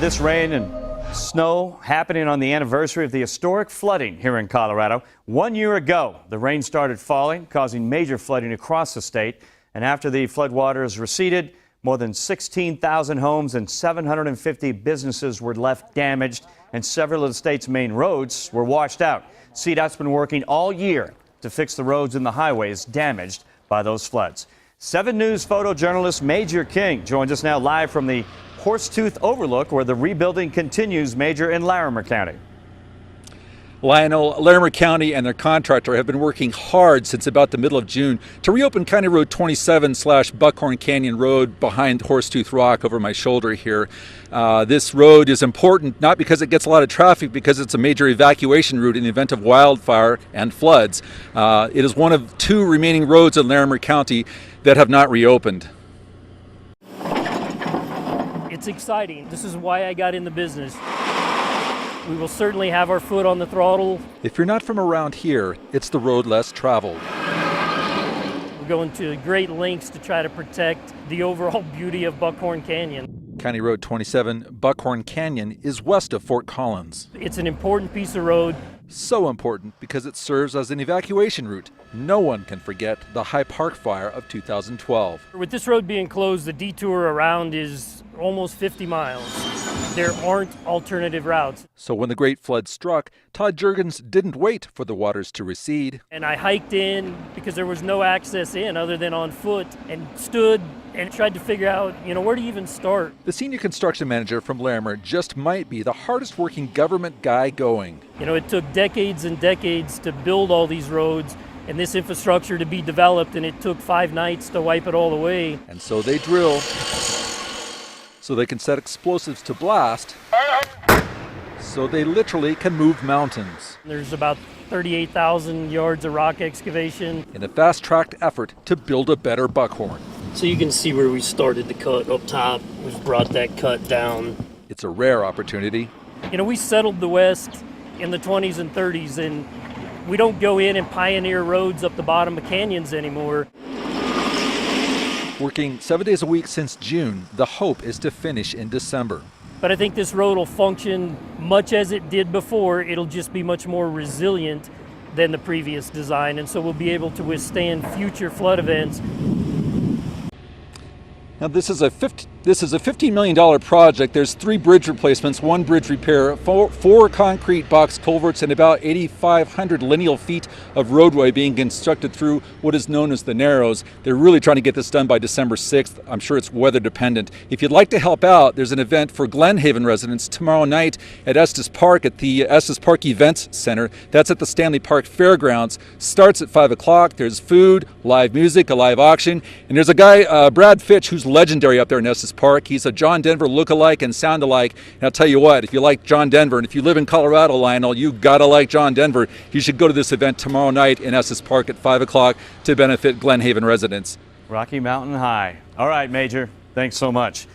This rain and snow happening on the anniversary of the historic flooding here in Colorado. 1 year ago, the rain started falling, causing major flooding across the state. And after the floodwaters receded, more than 16,000 homes and 750 businesses were left damaged, and several of the state's main roads were washed out. CDOT's been working all year to fix the roads and the highways damaged by those floods. 7 News photojournalist Major King joins us now live from the Horsetooth Overlook, where the rebuilding continues, Major, in Larimer County. Lionel, Larimer County and their contractor have been working hard since about the middle of June to reopen County Road 27/Buckhorn Canyon Road behind Horsetooth Rock over my shoulder here. This road is important not because it gets a lot of traffic, because it's a major evacuation route in the event of wildfire and floods. It is one of 2 remaining roads in Larimer County that have not reopened. It's exciting. This is why I got in the business. We will certainly have our foot on the throttle. If you're not from around here, it's the road less traveled. We're going to great lengths to try to protect the overall beauty of Buckhorn Canyon. County Road 27, Buckhorn Canyon, is west of Fort Collins. It's an important piece of road. So important because it serves as an evacuation route. No one can forget the High Park fire of 2012. With this road being closed, the detour around is almost 50 miles. There aren't alternative routes. So when the Great Flood struck, Todd Juergens didn't wait for the waters to recede. And I hiked in because there was no access in other than on foot, and stood and tried to figure out, where to even start. The senior construction manager from Larimer just might be the hardest working government guy going. It took decades and decades to build all these roads and this infrastructure to be developed, and it took 5 nights to wipe it all away. And so they drill so they can set explosives to blast, so they literally can move mountains. There's about 38,000 yards of rock excavation in a fast-tracked effort to build a better Buckhorn. So you can see where we started the cut up top. We've brought that cut down. It's a rare opportunity. We settled the West in the 20s and 30s, and we don't go in and pioneer roads up the bottom of canyons anymore. Working 7 days a week since June, the hope is to finish in December. But I think this road will function much as it did before. It'll just be much more resilient than the previous design, and so we'll be able to withstand future flood events. Now this is a $15 million project. There's 3 bridge replacements, 1 bridge repair, 4 concrete box culverts, and about 8,500 lineal feet of roadway being constructed through what is known as the Narrows. They're really trying to get this done by December 6th. I'm sure it's weather dependent. If you'd like to help out, there's an event for Glen Haven residents tomorrow night at Estes Park at the Estes Park Events Center. That's at the Stanley Park Fairgrounds. Starts at 5 o'clock. There's food, live music, a live auction, and there's a guy, Brad Fitch, who's legendary up there in Estes Park. He's a John Denver look-alike and sound-alike. And I'll tell you what, if you like John Denver, and if you live in Colorado, Lionel, you gotta like John Denver. You should go to this event tomorrow night in Estes Park at 5 o'clock to benefit Glen Haven residents. Rocky Mountain High. All right, Major. Thanks so much.